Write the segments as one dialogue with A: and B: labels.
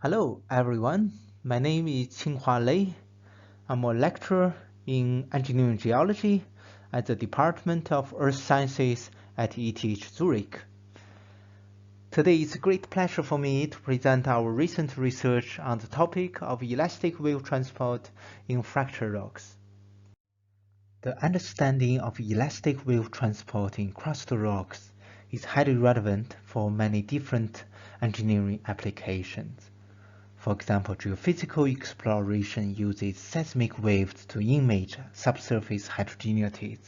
A: Hello everyone, my name is Qinghua Lei. I'm a lecturer in engineering geology at the Department of Earth Sciences at ETH Zurich. Today it's a great pleasure for me to present our recent research on the topic of elastic wave transport in fractured rocks. The understanding of elastic wave transport in crustal rocks is highly relevant for many different engineering applications. For example, geophysical exploration uses seismic waves to image subsurface heterogeneities.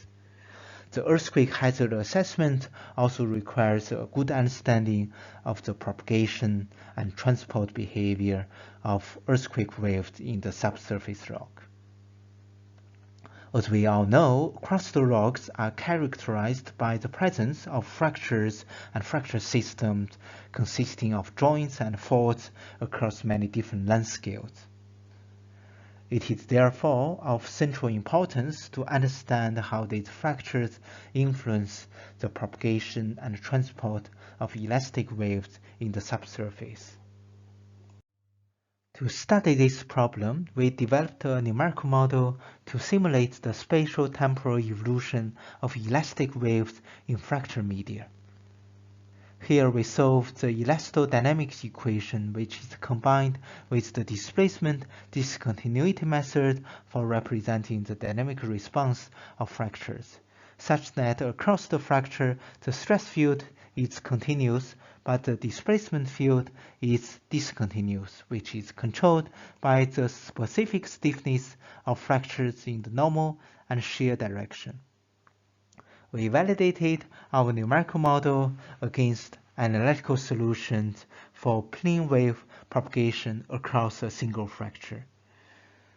A: The earthquake hazard assessment also requires a good understanding of the propagation and transport behavior of earthquake waves in the subsurface rock. As we all know, crustal rocks are characterized by the presence of fractures and fracture systems consisting of joints and faults across many different length scales. It is therefore of central importance to understand how these fractures influence the propagation and transport of elastic waves in the subsurface. To study this problem, we developed a numerical model to simulate the spatial temporal evolution of elastic waves in fracture media. Here we solve the elastodynamics equation, which is combined with the displacement discontinuity method for representing the dynamic response of fractures, such that across the fracture the stress field is continuous, but the displacement field is discontinuous, which is controlled by the specific stiffness of fractures in the normal and shear direction. We validated our numerical model against analytical solutions for plane wave propagation across a single fracture.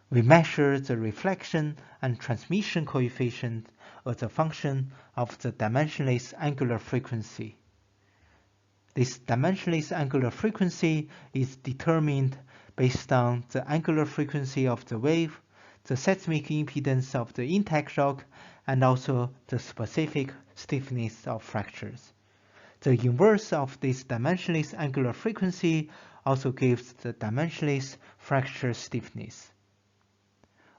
A: We measured the reflection and transmission coefficient as a function of the dimensionless angular frequency. This dimensionless angular frequency is determined based on the angular frequency of the wave, the seismic impedance of the intact rock, and also the specific stiffness of fractures. The inverse of this dimensionless angular frequency also gives the dimensionless fracture stiffness.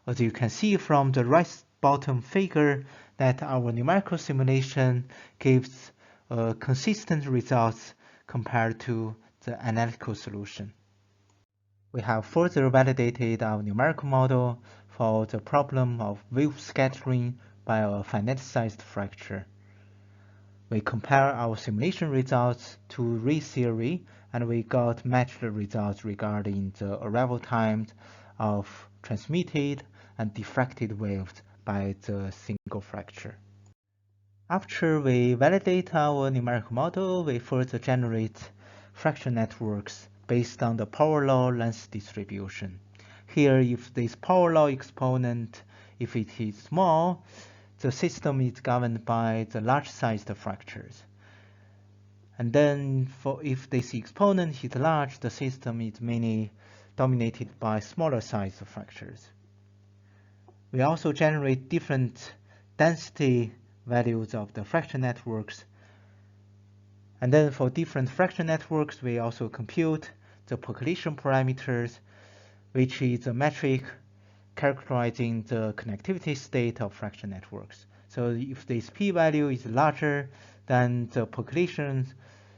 A: As you can see from the right bottom figure, that our numerical simulation gives consistent results compared to the analytical solution. We have further validated our numerical model for the problem of wave scattering by a finite-sized fracture. We compare our simulation results to Ray theory, and we got matched results regarding the arrival times of transmitted and diffracted waves by the single fracture. After we validate our numerical model, we further generate fracture networks based on the power law length distribution. Here, if this power law exponent, if it is small, the system is governed by the large-sized fractures. And then if this exponent is large, the system is mainly dominated by smaller-sized fractures. We also generate different density values of the fracture networks. And then for different fracture networks, we also compute the population parameters, which is a metric characterizing the connectivity state of fracture networks. So if this p-value is larger than the population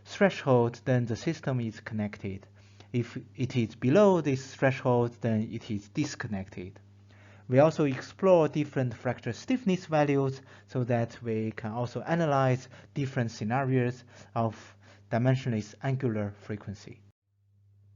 A: threshold, then the system is connected. If it is below this threshold, then it is disconnected. We also explore different fracture stiffness values so that we can also analyze different scenarios of dimensionless angular frequency.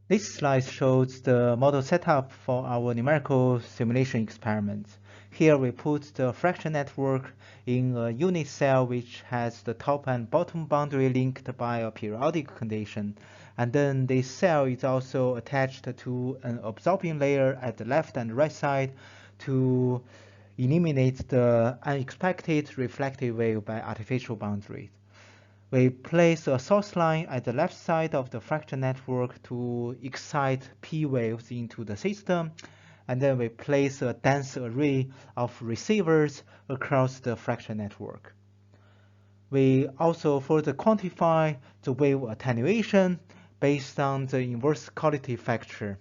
A: This slide shows the model setup for our numerical simulation experiments. Here we put the fracture network in a unit cell which has the top and bottom boundary linked by a periodic condition. And then this cell is also attached to an absorbing layer at the left and right side to eliminate the unexpected reflected wave by artificial boundaries. We place a source line at the left side of the fracture network to excite P waves into the system, and then we place a dense array of receivers across the fracture network. We also further quantify the wave attenuation based on the inverse quality factor.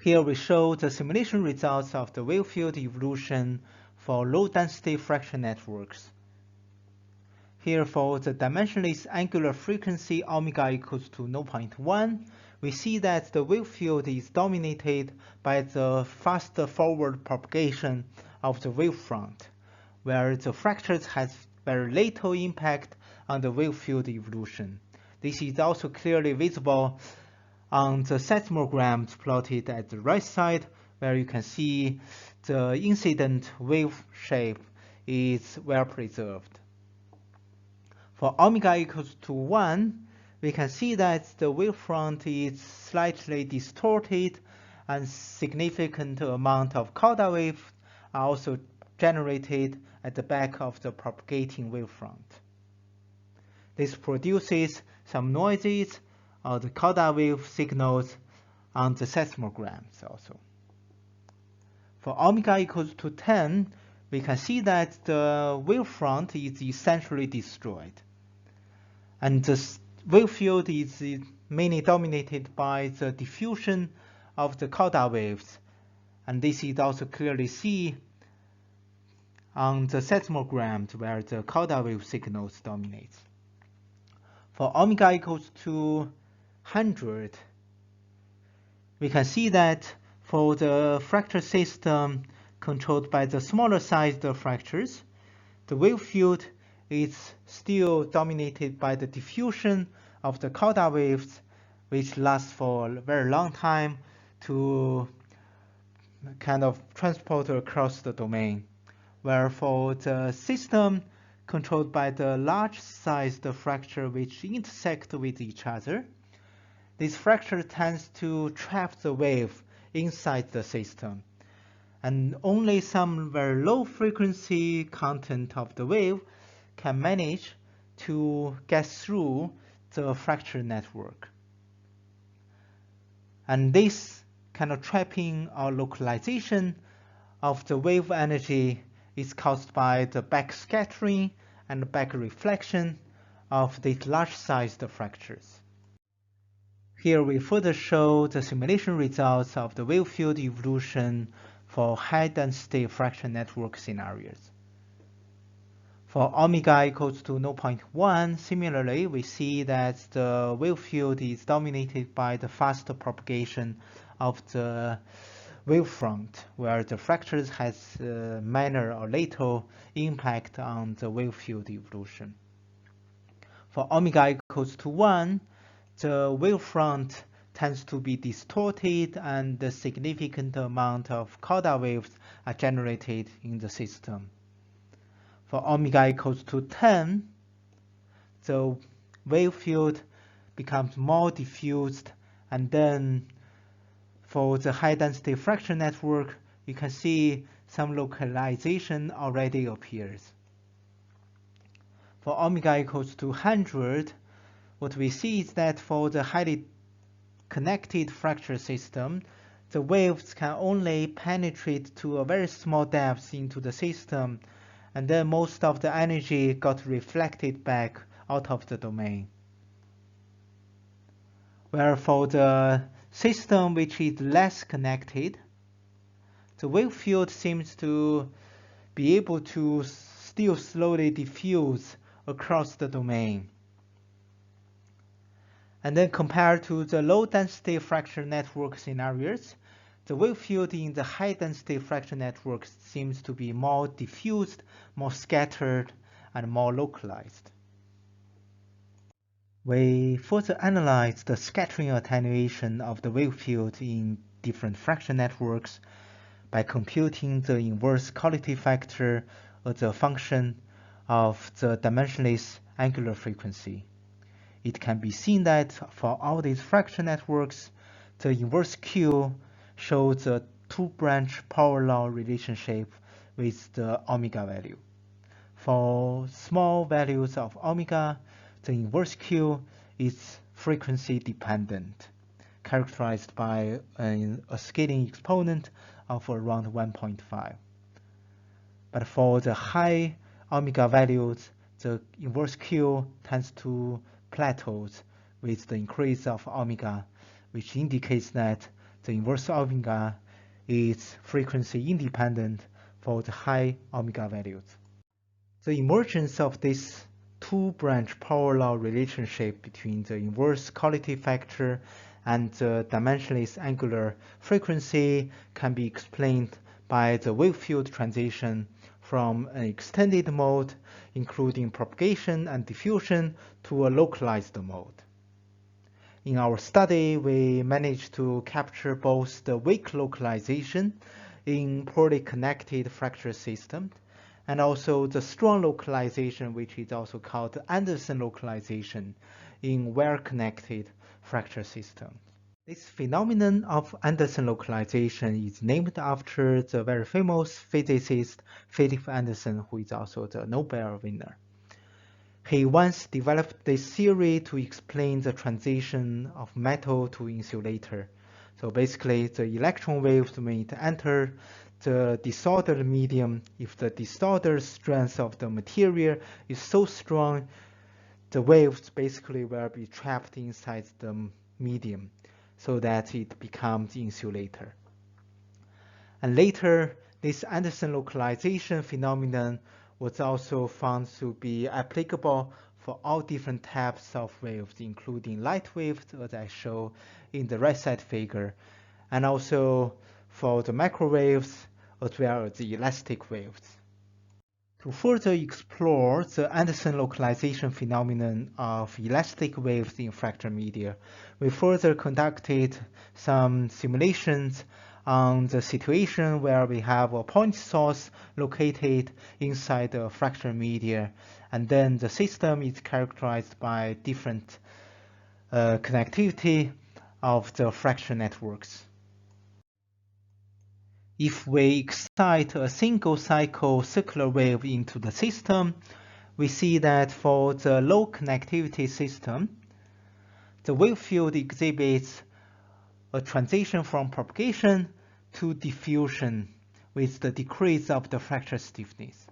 A: Here we show the simulation results of the wave field evolution for low-density fraction networks. Here for the dimensionless angular frequency omega equals to 0.1, we see that the wave field is dominated by the fast forward propagation of the wavefront, where the fractures has very little impact on the wave field evolution. This is also clearly visible on the seismograms plotted at the right side, where you can see the incident wave shape is well preserved. For omega equals to 1, we can see that the wavefront is slightly distorted and significant amount of coda waves are also generated at the back of the propagating wavefront. This produces some noises or the coda wave signals on the seismograms also. For omega equals to 10, we can see that the wavefront is essentially destroyed. And the wave field is mainly dominated by the diffusion of the coda waves. And this is also clearly seen on the seismograms where the coda wave signals dominate. For omega equals to 100, we can see that for the fracture system controlled by the smaller sized fractures, the wave field is still dominated by the diffusion of the coda waves, which lasts for a very long time to kind of transport across the domain. Where for the system controlled by the large-sized fracture which intersect with each other, this fracture tends to trap the wave inside the system, and only some very low frequency content of the wave can manage to get through the fracture network. And this kind of trapping or localization of the wave energy is caused by the backscattering and back reflection of these large-sized fractures. Here we further show the simulation results of the wave field evolution for high-density fraction network scenarios. For omega equals to 0.1, similarly, we see that the wave field is dominated by the fast propagation of the wavefront, where the fractures has minor or little impact on the wave field evolution. For omega equals to 1, the wavefront tends to be distorted and a significant amount of coda waves are generated in the system. For omega equals to 10, the wave field becomes more diffused, and then for the high-density fraction network, you can see some localization already appears. For omega equals to 100, what we see is that for the highly connected fracture system, the waves can only penetrate to a very small depth into the system, and then most of the energy got reflected back out of the domain. Where for the system which is less connected, the wave field seems to be able to still slowly diffuse across the domain. And then compared to the low-density fracture network scenarios, the wave field in the high-density fracture networks seems to be more diffused, more scattered, and more localized. We further analyzed the scattering attenuation of the wave field in different fraction networks by computing the inverse quality factor as a function of the dimensionless angular frequency. It can be seen that for all these fraction networks, the inverse Q shows a two-branch power law relationship with the omega value. For small values of omega, the inverse Q is frequency dependent, characterized by a scaling exponent of around 1.5. But for the high omega values, the inverse Q tends to plateaus with the increase of omega, which indicates that the inverse omega is frequency independent for the high omega values. The emergence of this two-branch power law relationship between the inverse quality factor and the dimensionless angular frequency can be explained by the wave field transition from an extended mode, including propagation and diffusion, to a localized mode. In our study, we managed to capture both the weak localization in poorly connected fracture systems and also the strong localization, which is also called the Anderson localization in well-connected fracture systems. This phenomenon of Anderson localization is named after the very famous physicist Philip Anderson, who is also the Nobel winner. He once developed this theory to explain the transition of metal to insulator. So basically, the electron waves, when it enter the disordered medium, if the disordered strength of the material is so strong, the waves basically will be trapped inside the medium so that it becomes insulator. And later, this Anderson localization phenomenon was also found to be applicable for all different types of waves, including light waves, as I show in the right side figure, and also for the microwaves, as well as the elastic waves. To further explore the Anderson localization phenomenon of elastic waves in fracture media, we further conducted some simulations on the situation where we have a point source located inside the fracture media, and then the system is characterized by different connectivity of the fracture networks. If we excite a single cycle circular wave into the system, we see that for the low connectivity system, the wave field exhibits a transition from propagation to diffusion with the decrease of the fracture stiffness.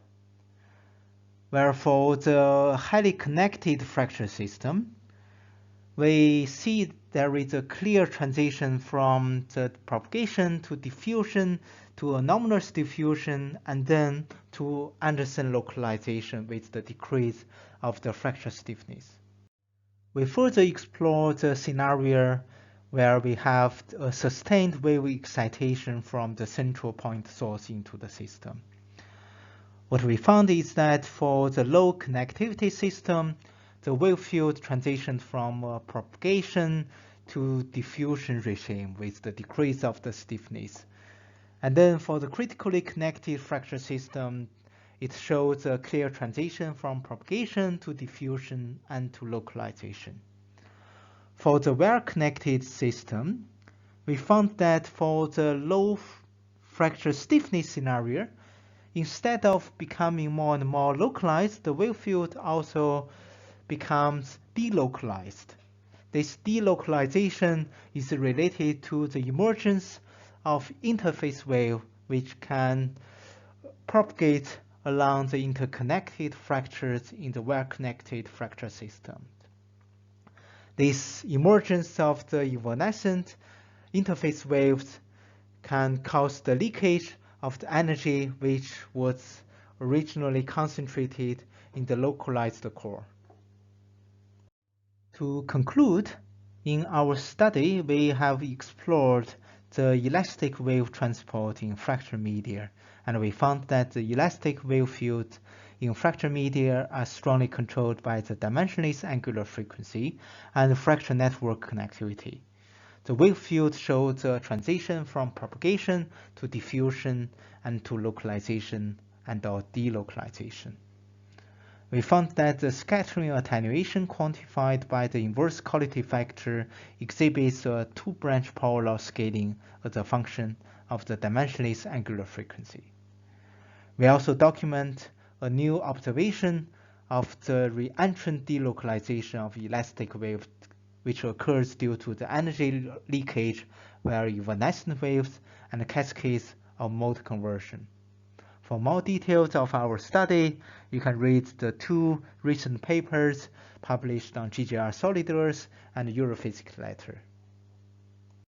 A: Where for the highly connected fracture system, we see there is a clear transition from the propagation to diffusion to anomalous diffusion and then to Anderson localization with the decrease of the fracture stiffness. We further explore the scenario where we have a sustained wave excitation from the central point source into the system. What we found is that for the low connectivity system, the wave field transitions from propagation to diffusion regime with the decrease of the stiffness. And then for the critically connected fracture system, it shows a clear transition from propagation to diffusion and to localization. For the well-connected system, we found that for the low fracture stiffness scenario, instead of becoming more and more localized, the wave field also becomes delocalized. This delocalization is related to the emergence of interface wave, which can propagate along the interconnected fractures in the well-connected fracture system. This emergence of the evanescent interface waves can cause the leakage of the energy which was originally concentrated in the localized core. To conclude, in our study, we have explored the elastic wave transport in fracture media, and we found that the elastic wave fields in fracture media are strongly controlled by the dimensionless angular frequency and fracture network connectivity. The wave field shows a transition from propagation to diffusion and to localization and/or delocalization. We found that the scattering attenuation quantified by the inverse quality factor exhibits a two-branch power law scaling as a function of the dimensionless angular frequency. We also document a new observation of the reentrant delocalization of elastic waves, which occurs due to the energy leakage via evanescent waves and cascades of mode conversion. For more details of our study, you can read the 2 recent papers published on GJR Solid Earth and Europhysics Letter.